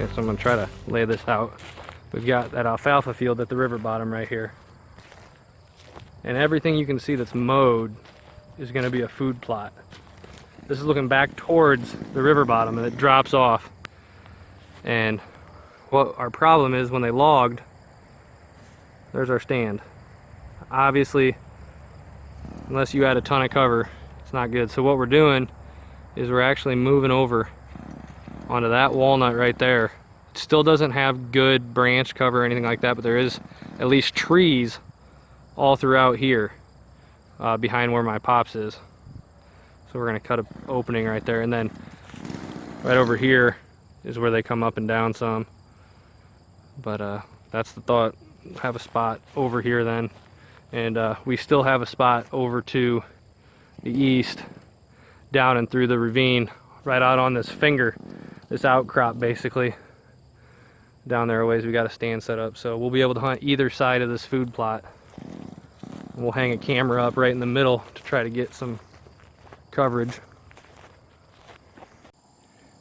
Okay, so I'm going to try to lay this out. We've got that alfalfa field at the river bottom right here. And everything you can see that's mowed is going to be a food plot. This is looking back towards the river bottom, and it drops off. And what our problem is, when they logged, there's our stand. Obviously, unless you add a ton of cover, it's not good. So what we're doing is we're actually moving over onto that walnut right there. It still doesn't have good branch cover or anything like that, but there is at least trees all throughout here, behind where my pops is. So we're going to cut an opening right there, and then right over here is where they come up and down some. But that's the thought. Have a spot over here then, and we still have a spot over to the east, down and through the ravine, right out on this finger, this outcrop basically. Down there a ways we got a stand set up, so we'll be able to hunt either side of this food plot. We'll hang a camera up right in the middle to try to get some coverage.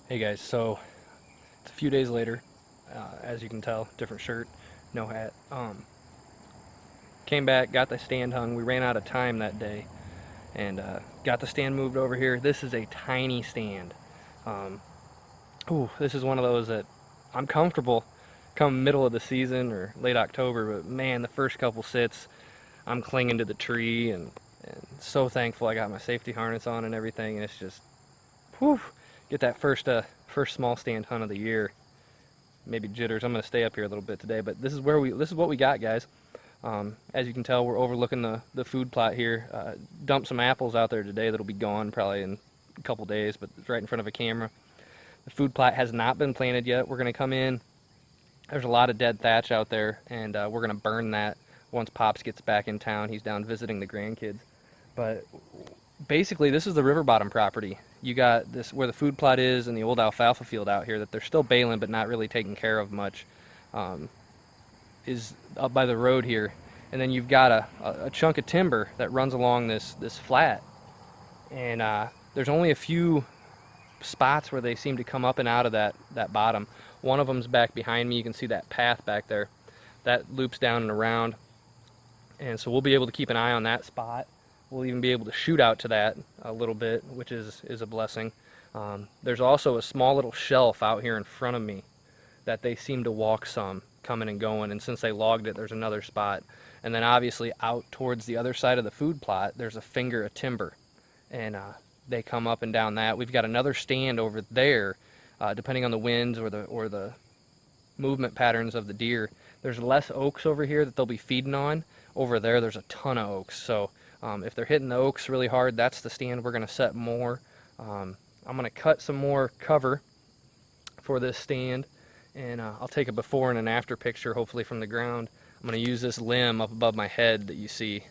Hey guys, so it's a few days later. As you can tell, different shirt, no hat. Came back, got the stand hung. We ran out of time that day, and got the stand moved over here. This is a tiny stand. This is one of those that I'm comfortable come middle of the season or late October, but man, the first couple sits, I'm clinging to the tree, and so thankful I got my safety harness on and everything. And it's just, whew, get that first small stand hunt of the year. Maybe jitters. I'm gonna stay up here a little bit today, but this is what we got, guys. As you can tell, we're overlooking the food plot here. Dumped some apples out there today that'll be gone probably in a couple days, but it's right in front of a camera. The food plot has not been planted yet. We're gonna come in. There's a lot of dead thatch out there, and we're gonna burn that once Pops gets back in town. He's down visiting the grandkids. But basically, this is the river bottom property. You got this where the food plot is, and the old alfalfa field out here that they're still baling but not really taking care of much, is up by the road here. And then you've got a chunk of timber that runs along this flat, and there's only a few spots where they seem to come up and out of that bottom. One of them's back behind me. You can see that path back there that loops down and around, and so we'll be able to keep an eye on that spot. We'll even be able to shoot out to that a little bit, which is a blessing. There's also a small little shelf out here in front of me that they seem to walk some, coming and going, and since they logged it, there's another spot. And then obviously out towards the other side of the food plot, there's a finger of timber, and they come up and down that. We've got another stand over there, depending on the winds or the movement patterns of the deer. There's less oaks over here that they'll be feeding on. Over there's a ton of oaks, so if they're hitting the oaks really hard, that's the stand we're going to set more. I'm going to cut some more cover for this stand, and I'll take a before and an after picture, hopefully from the ground. I'm going to use this limb up above my head that you see,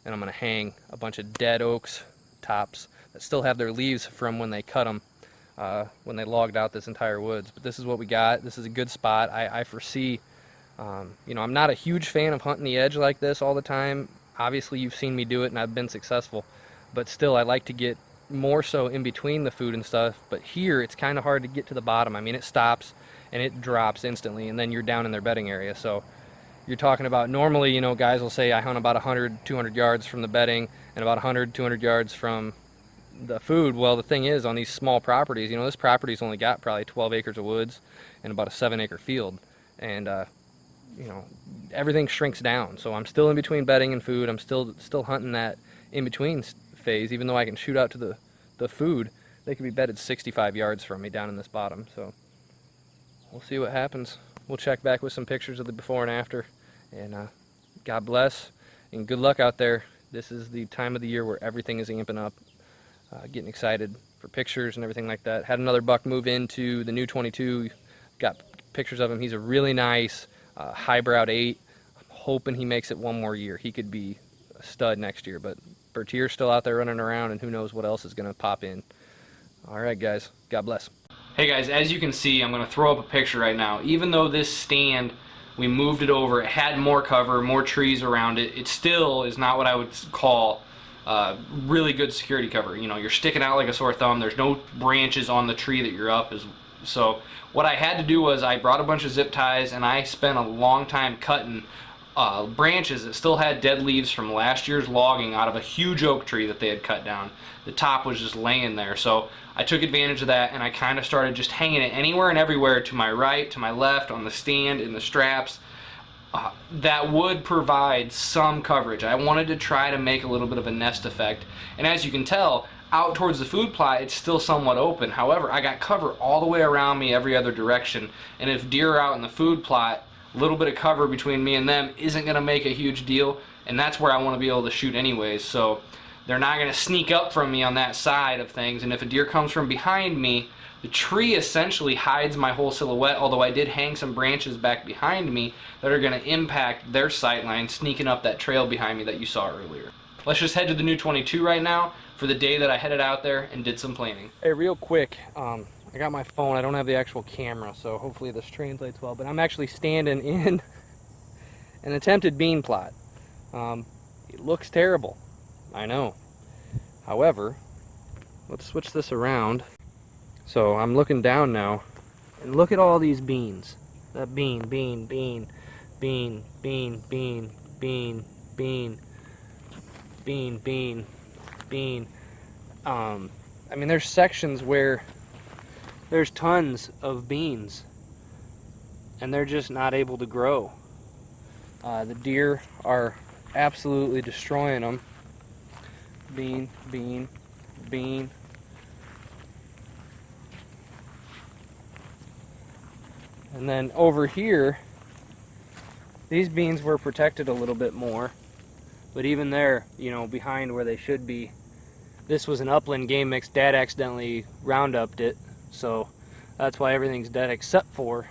and I'm going to hang a bunch of dead oaks tops that still have their leaves from when they cut them, when they logged out this entire woods. But this is what we got. This is a good spot. I foresee, I'm not a huge fan of hunting the edge like this all the time. Obviously, you've seen me do it, and I've been successful. But still, I like to get more so in between the food and stuff. But here, it's kind of hard to get to the bottom. I mean, it stops, and it drops instantly, and then you're down in their bedding area. So you're talking about, normally, guys will say I hunt about 100, 200 yards from the bedding and about 100, 200 yards from the food. Well, the thing is, on these small properties, this property's only got probably 12 acres of woods and about a 7-acre field. And, everything shrinks down. So I'm still in between bedding and food. I'm still hunting that in-between phase, even though I can shoot out to the food. They could be bedded 65 yards from me down in this bottom. So we'll see what happens. We'll check back with some pictures of the before and after. And God bless and good luck out there. This is the time of the year where everything is amping up. Getting excited for pictures and everything like that. Had another buck move into the New22. Got pictures of him. He's a really nice highbrow 8. I'm hoping he makes it one more year. He could be a stud next year, but Bertier's still out there running around, and who knows what else is going to pop in. All right, guys. God bless. Hey, guys, as you can see, I'm going to throw up a picture right now. Even though this stand, we moved it over, it had more cover, more trees around it, it still is not what I would call really good security cover. You're sticking out like a sore thumb. There's no branches on the tree that you're up, is So what I had to do was I brought a bunch of zip ties, and I spent a long time cutting branches that still had dead leaves from last year's logging out of a huge oak tree that they had cut down. The top was just laying there, so I took advantage of that, and I kind of started just hanging it anywhere and everywhere, to my right, to my left, on the stand, in the straps. That would provide some coverage. I wanted to try to make a little bit of a nest effect, and as you can tell, out towards the food plot it's still somewhat open. However, I got cover all the way around me every other direction, and if deer are out in the food plot, a little bit of cover between me and them isn't going to make a huge deal, and that's where I want to be able to shoot anyways. So they're not going to sneak up from me on that side of things, and if a deer comes from behind me, the tree essentially hides my whole silhouette, although I did hang some branches back behind me that are going to impact their sight line, sneaking up that trail behind me that you saw earlier. Let's just head to the new 22 right now for the day that I headed out there and did some planning. Hey, real quick, I got my phone. I don't have the actual camera, so hopefully this translates well, but I'm actually standing in an attempted bean plot. It looks terrible, I know. However, let's switch this around. So I'm looking down now, and look at all these beans. That bean, bean, bean, bean, bean, bean, bean, bean, bean, bean, bean. I mean, there's sections where there's tons of beans, and they're just not able to grow. The deer are absolutely destroying them. Bean, bean, bean. And then over here, these beans were protected a little bit more, but even there, you know, behind where they should be, this was an upland game mix. Dad accidentally Roundup'd it, so that's why everything's dead except for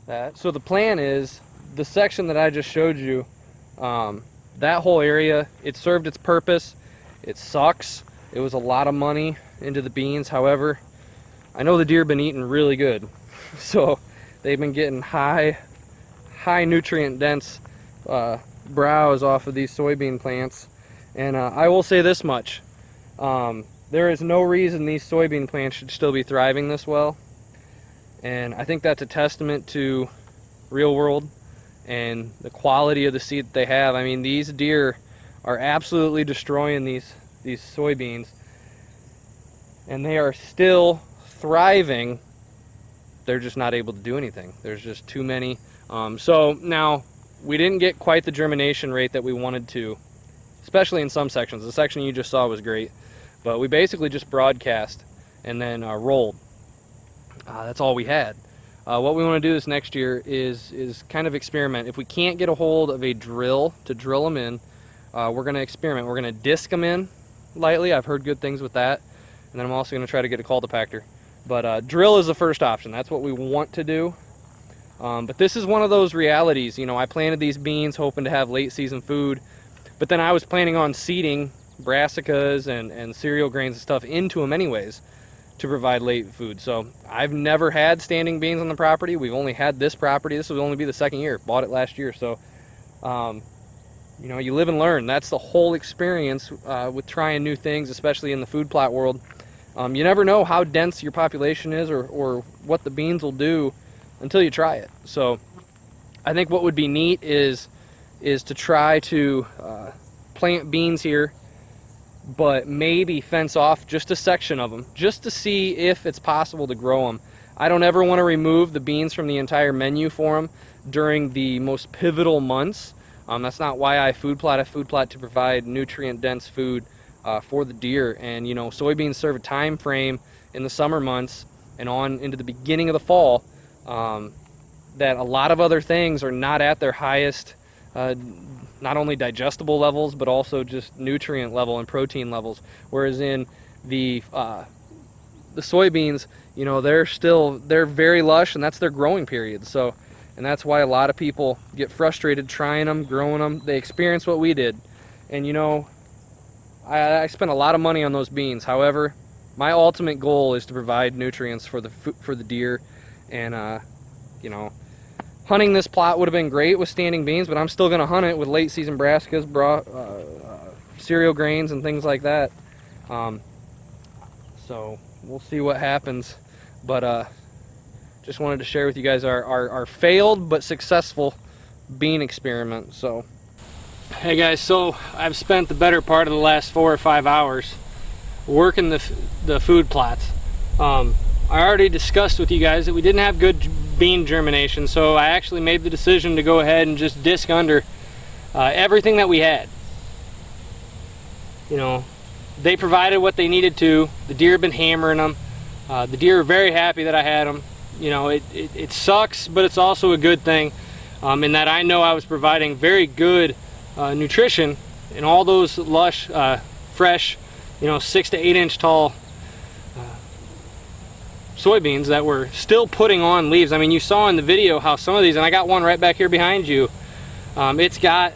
that. So the plan is, the section that I just showed you, that whole area, it served its purpose. It sucks. It was a lot of money into the beans. However, I know the deer have been eating really good. So they've been getting high nutrient dense browse off of these soybean plants. And I will say this much, there is no reason these soybean plants should still be thriving this well, and I think that's a testament to real world and the quality of the seed that they have. I mean, these deer are absolutely destroying these soybeans, and they are still thriving. They're just not able to do anything. There's just too many. So now, we didn't get quite the germination rate that we wanted to, especially in some sections. The section you just saw was great, but we basically just broadcast and then rolled. That's all we had. What we want to do this next year is kind of experiment. If we can't get a hold of a drill to drill them in, we're going to experiment. We're going to disc them in lightly. I've heard good things with that. And then I'm also going to try to get a cultipactor. But drill is the first option. That's what we want to do. But this is one of those realities. You know, I planted these beans hoping to have late season food, but then I was planning on seeding brassicas and cereal grains and stuff into them anyways to provide late food. So I've never had standing beans on the property. We've only had this property. This will only be the second year. Bought it last year. So, you know, you live and learn. That's the whole experience with trying new things, especially in the food plot world. You never know how dense your population is or what the beans will do until you try it. So I think what would be neat is to try to plant beans here, but maybe fence off just a section of them just to see if it's possible to grow them. I don't ever want to remove the beans from the entire menu for them during the most pivotal months. That's not why I food plot. I food plot to provide nutrient dense food for the deer. And you know, soybeans serve a time frame in the summer months and on into the beginning of the fall that a lot of other things are not at their highest, not only digestible levels but also just nutrient level and protein levels, whereas in the soybeans, you know, they're very lush, and that's their growing period. So, and that's why a lot of people get frustrated trying them, growing them. They experience what we did, and you know, I spent a lot of money on those beans. However, my ultimate goal is to provide nutrients for the deer, and you know, hunting this plot would have been great with standing beans, but I'm still going to hunt it with late season brassicas, cereal grains, and things like that. So we'll see what happens. But just wanted to share with you guys our failed but successful bean experiment. So, hey guys, so I've spent the better part of the last 4 or 5 hours working the food plots. I already discussed with you guys that we didn't have good bean germination, so I actually made the decision to go ahead and just disc under everything that we had. You know, they provided what they needed to. The deer have been hammering them. The deer are very happy that I had them. You know, it sucks, but it's also a good thing in that I know I was providing very good nutrition in all those lush, fresh, you know, 6 to 8 inch tall soybeans that were still putting on leaves. I mean, you saw in the video how some of these, and I got one right back here behind you, it's got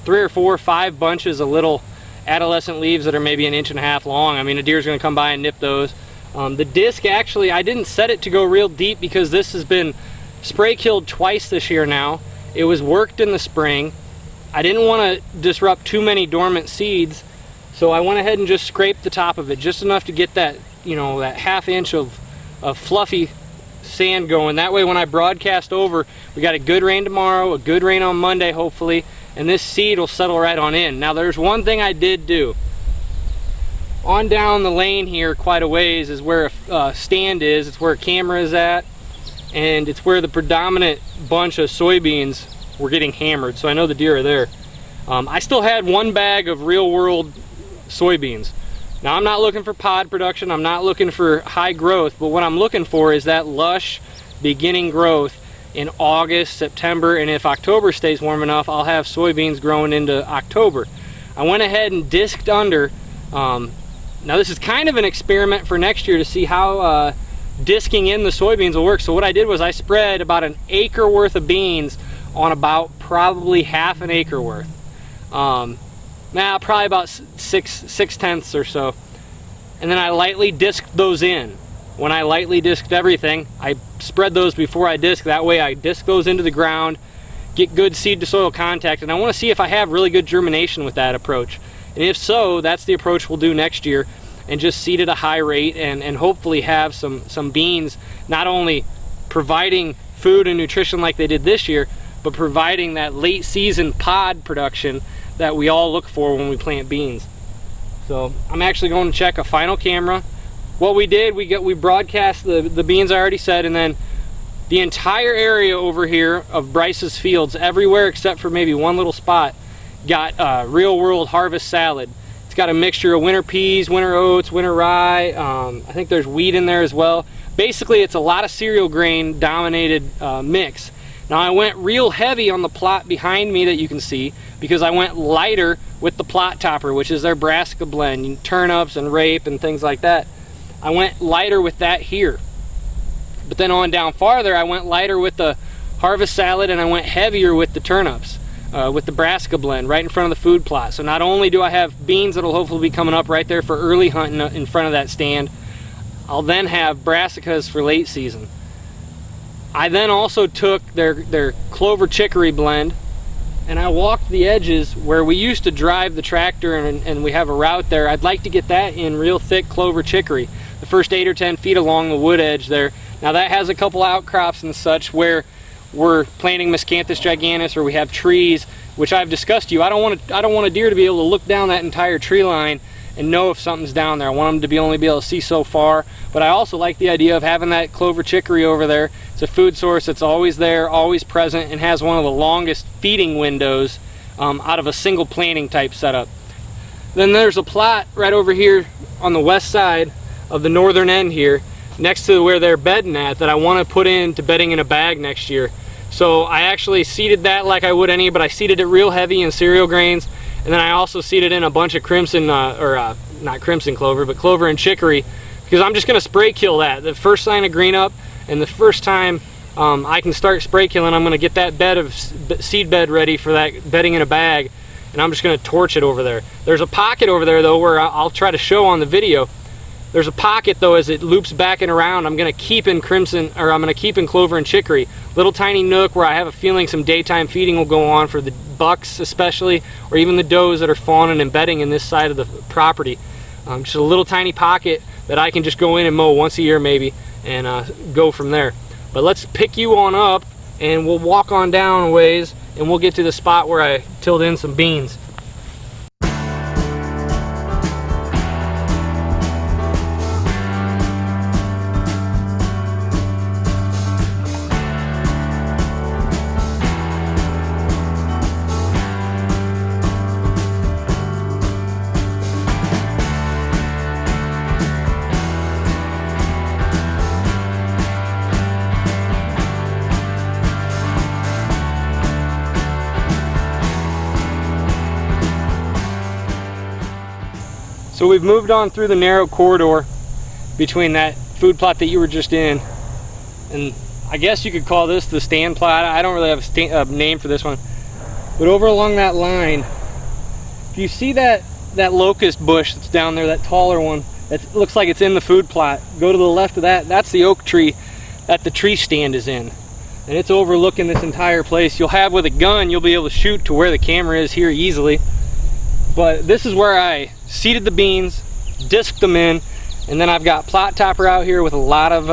3 or 4 or 5 bunches of little adolescent leaves that are maybe 1.5 inches long. I mean, a deer's gonna come by and nip those. The disc, actually, I didn't set it to go real deep because this has been spray killed twice this year now. It was worked in the spring. I didn't want to disrupt too many dormant seeds, so I went ahead and just scraped the top of it just enough to get that, you know, that 1/2 inch of fluffy sand going. That way when I broadcast over, we got a good rain tomorrow, a good rain on Monday hopefully, and this seed will settle right on in. Now there's one thing I did do. On down the lane here quite a ways is where a stand is. It's where a camera is at, and it's where the predominant bunch of soybeans were getting hammered, so I know the deer are there. I still had 1 bag of real world soybeans. Now I'm not looking for pod production, I'm not looking for high growth, but what I'm looking for is that lush beginning growth in August, September, and if October stays warm enough, I'll have soybeans growing into October. I went ahead and disked under. Now this is kind of an experiment for next year to see how disking in the soybeans will work. So what I did was I spread about 1 acre worth of beans on about probably 1/2 acre worth. Now probably about 6/10 or so. And then I lightly disked those in. When I lightly disked everything, I spread those before I disk. That way I disk those into the ground, get good seed to soil contact, and I want to see if I have really good germination with that approach. And if so, that's the approach we'll do next year, and just seed at a high rate and hopefully have some beans not only providing food and nutrition like they did this year, but providing that late season pod production that we all look for when we plant beans. So I'm actually going to check a final camera. What we did, we broadcast the beans I already said, and then the entire area over here of Bryce's fields, everywhere except for maybe one little spot, got real world harvest salad. It's got a mixture of winter peas, winter oats, winter rye. I think there's wheat in there as well. Basically, it's a lot of cereal grain dominated mix. Now I went real heavy on the plot behind me that you can see because I went lighter with the plot topper, which is their brassica blend, turnips and rape and things like that. I went lighter with that here. But then on down farther, I went lighter with the harvest salad, and I went heavier with the turnips, with the brassica blend right in front of the food plot. So not only do I have beans that'll hopefully be coming up right there for early hunting in front of that stand, I'll then have brassicas for late season. I then also took their clover chicory blend, and I walked the edges where we used to drive the tractor, and we have a route there. I'd like to get that in real thick clover chicory, the first 8 or 10 feet along the wood edge there. Now that has a couple outcrops and such where we're planting Miscanthus giganteus, or we have trees, which I've discussed to you. I don't want a deer to be able to look down that entire tree line and know if something's down there. I want them to only be able to see so far. But I also like the idea of having that clover chicory over there. It's a food source that's always there, always present, and has one of the longest feeding windows out of a single planting type setup. Then there's a plot right over here on the west side of the northern end here, next to where they're bedding at, that I want to put into bedding in a bag next year. So I actually seeded that like I would any, but I seeded it real heavy in cereal grains, and then I also seeded in a bunch of crimson, not crimson clover, but clover and chicory, because I'm just going to spray kill that. The first sign of green up, and the first time I can start spray killing, I'm going to get that bed of seed bed ready for that bedding in a bag, and I'm just going to torch it over there. There's a pocket over there though where I'll try to show on the video. There's a pocket though as it loops back and around. I'm going to keep in crimson, or I'm going to keep in clover and chicory. Little tiny nook where I have a feeling some daytime feeding will go on for the bucks especially, or even the does that are fawning and bedding in this side of the property. Just a little tiny pocket that I can just go in and mow once a year maybe, and go from there. But let's pick you on up and we'll walk on down a ways and we'll get to the spot where I tilled in some beans. So we've moved on through the narrow corridor between that food plot that you were just in, and I guess you could call this the stand plot. I don't really have a name for this one, but over along that line, if you see that locust bush that's down there, that taller one, that looks like it's in the food plot, go to the left of that. That's the oak tree that the tree stand is in, and it's overlooking this entire place. You'll have, with a gun, you'll be able to shoot to where the camera is here easily. But this is where I seeded the beans, disked them in, and then I've got plot topper out here with a lot of,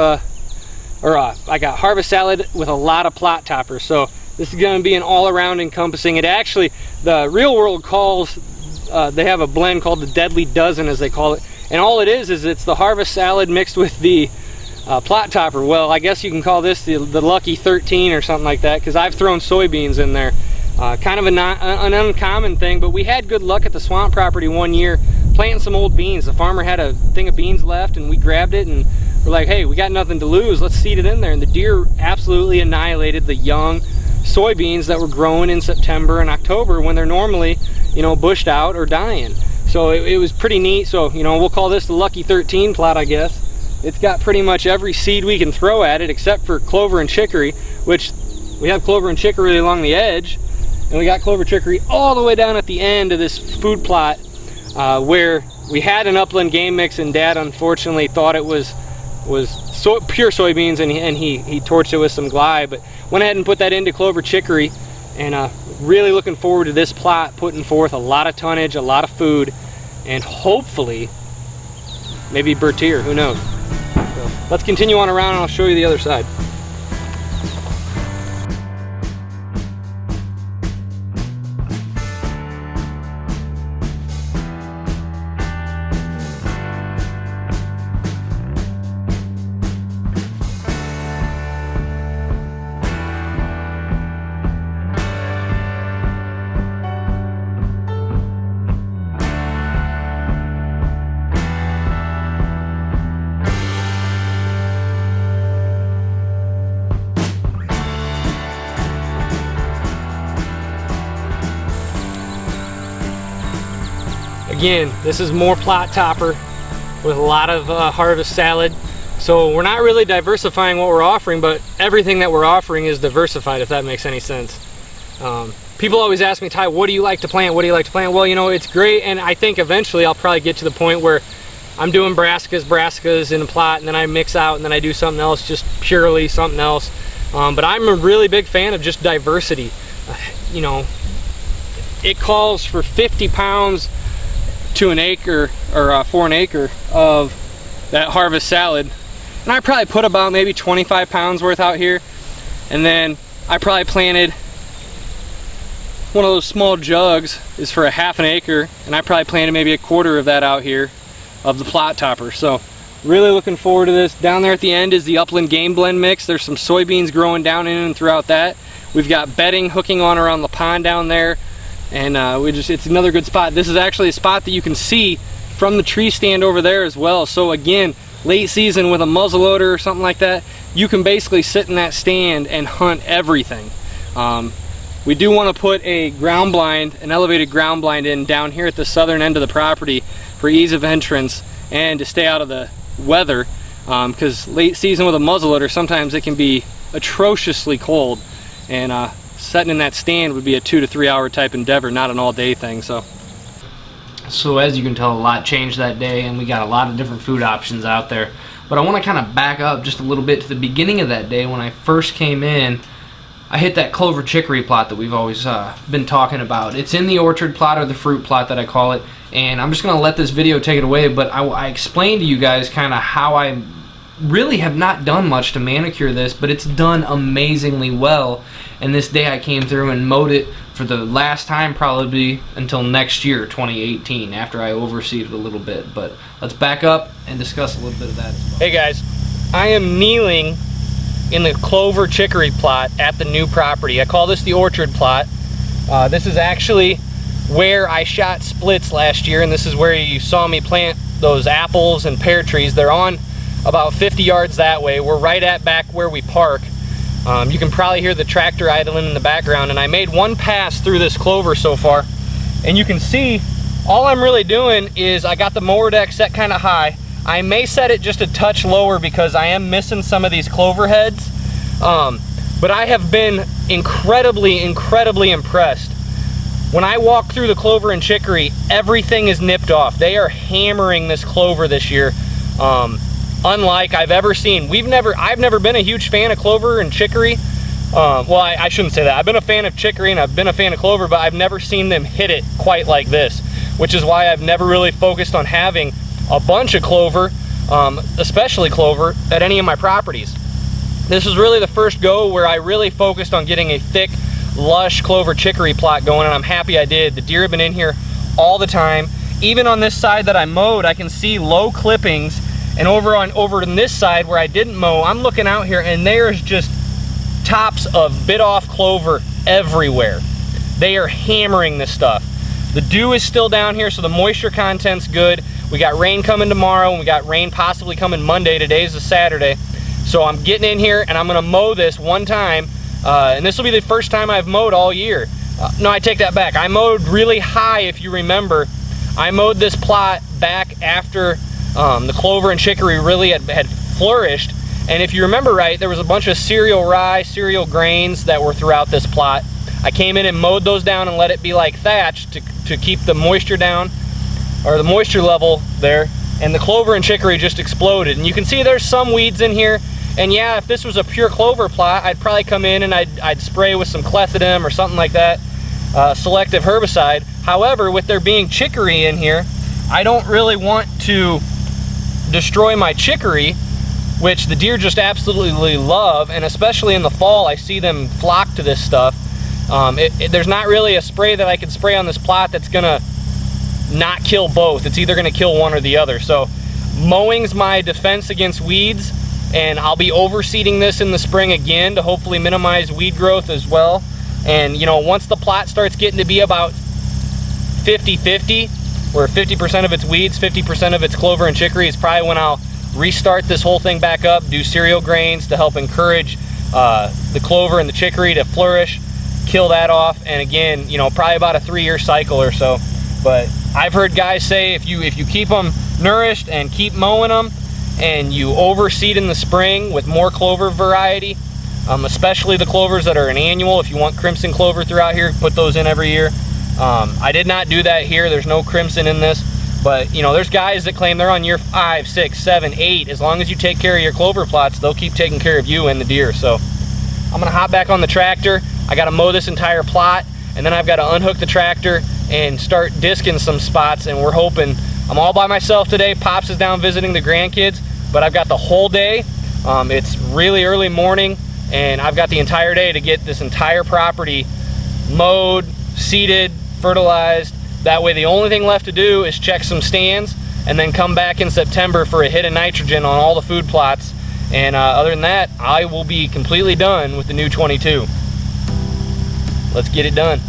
I got harvest salad with a lot of plot topper. So this is going to be an all-around encompassing. It actually, the real world calls, they have a blend called the Deadly Dozen, as they call it. And all it is it's the harvest salad mixed with the plot topper. Well, I guess you can call this the Lucky 13 or something like that, because I've thrown soybeans in there. Kind of an uncommon thing, but we had good luck at the swamp property one year planting some old beans. The farmer had a thing of beans left and we grabbed it and we're like, hey, we got nothing to lose, let's seed it in there. And the deer absolutely annihilated the young soybeans that were growing in September and October when they're normally, you know, bushed out or dying. So it was pretty neat. So, you know, we'll call this the Lucky 13 plot, I guess. It's got pretty much every seed we can throw at it except for clover and chicory, which we have clover and chicory along the edge. And we got clover chicory all the way down at the end of this food plot where we had an upland game mix, and Dad unfortunately thought it was pure soybeans, and he torched it with some glide, but went ahead and put that into clover chicory, and really looking forward to this plot putting forth a lot of tonnage, a lot of food, and hopefully maybe Bertier, who knows. So let's continue on around and I'll show you the other side. Again, this is more plot topper with a lot of harvest salad. So we're not really diversifying what we're offering, but everything that we're offering is diversified, if that makes any sense. People always ask me, Ty, what do you like to plant? What do you like to plant? Well, you know, it's great, and I think eventually I'll probably get to the point where I'm doing brassicas in a plot, and then I mix out, and then I do something else, just purely something else. But I'm a really big fan of just diversity. You know, it calls for 50 pounds to an acre, or for an acre of that harvest salad, and I probably put about maybe 25 pounds worth out here, and then I probably planted one of those small jugs is for a half an acre, and I probably planted maybe a quarter of that out here of the plot topper. So really looking forward to this. Down there at the end is the upland game blend mix. There's some soybeans growing down in and throughout that. We've got bedding hooking on around the pond down there. And it's another good spot. This is actually a spot that you can see from the tree stand over there as well. So again, late season with a muzzleloader or something like that, you can basically sit in that stand and hunt everything. We do want to put a ground blind, an elevated ground blind in down here at the southern end of the property for ease of entrance and to stay out of the weather, because late season with a muzzleloader, sometimes it can be atrociously cold, and setting in that stand would be a 2 to 3 hour type endeavor, not an all-day thing. So as you can tell, a lot changed that day, and we got a lot of different food options out there. But I want to kind of back up just a little bit to the beginning of that day when I first came in. I hit that clover chicory plot that we've always been talking about. It's in the orchard plot, or the fruit plot that I call it, and I'm just going to let this video take it away, but I explained to you guys kind of how I really have not done much to manicure this, but it's done amazingly well. And this day I came through and mowed it for the last time, probably until next year, 2018, after I overseeded a little bit. But let's back up and discuss a little bit of that as well. Hey guys, I am kneeling in the clover chicory plot at the new property. I call this the orchard plot. This is actually where I shot splits last year, and this is where you saw me plant those apples and pear trees. They're on about 50 yards that way. We're right at back where we park. You can probably hear the tractor idling in the background, and I made one pass through this clover so far, and you can see all I'm really doing is I got the mower deck set kind of high. I may set it just a touch lower because I am missing some of these clover heads, but I have been incredibly impressed. When I walk through the clover and chicory, everything is nipped off. They are hammering this clover this year, unlike I've ever seen. I've never been a huge fan of clover and chicory. Well, I shouldn't say that. I've been a fan of chicory and I've been a fan of clover, but I've never seen them hit it quite like this, which is why I've never really focused on having a bunch of clover, especially clover, at any of my properties. This is really the first go where I really focused on getting a thick, lush clover chicory plot going, and I'm happy I did. The deer have been in here all the time. Even on this side that I mowed, I can see low clippings, and over on this side where I didn't mow, I'm looking out here and there's just tops of bit off clover everywhere. They are hammering this stuff. The dew is still down here, so the moisture content's good. We got rain coming tomorrow, and we got rain possibly coming Monday. Today's a Saturday. So I'm getting in here and I'm gonna mow this one time, and this will be the first time I've mowed all year. No, I take that back. I mowed really high, if you remember. I mowed this plot back after the clover and chicory really had flourished. And if you remember right, there was a bunch of cereal rye, cereal grains that were throughout this plot. I came in and mowed those down and let it be like thatch to keep the moisture down, or the moisture level there. And the clover and chicory just exploded. And you can see there's some weeds in here. And yeah, if this was a pure clover plot, I'd probably come in and I'd spray with some clethodim or something like that, selective herbicide. However, with there being chicory in here, I don't really want to destroy my chicory, which the deer just absolutely love, and especially in the fall, I see them flock to this stuff. There's not really a spray that I could spray on this plot that's gonna not kill both. It's either gonna kill one or the other. So mowing's my defense against weeds, and I'll be overseeding this in the spring again to hopefully minimize weed growth as well. And you know, once the plot starts getting to be about 50-50, where 50% of its weeds, 50% of its clover and chicory, is probably when I'll restart this whole thing back up, do cereal grains to help encourage the clover and the chicory to flourish, kill that off, and again, you know, probably about a 3-year cycle or so. But I've heard guys say if you keep them nourished and keep mowing them, and you overseed in the spring with more clover variety, especially the clovers that are an annual. If you want crimson clover throughout here, put those in every year. I did not do that here. There's no crimson in this, but you know, there's guys that claim they're on year 5, 6, 7, 8. As long as you take care of your clover plots, they'll keep taking care of you and the deer. So I'm gonna hop back on the tractor. I gotta mow this entire plot, and then I've got to unhook the tractor and start disking some spots, and we're hoping. I'm all by myself today. Pops is down visiting the grandkids, but I've got the whole day. It's really early morning, and I've got the entire day to get this entire property mowed, seeded, fertilized. That way the only thing left to do is check some stands and then come back in September for a hit of nitrogen on all the food plots. And other than that, I will be completely done with the new 22. Let's get it done.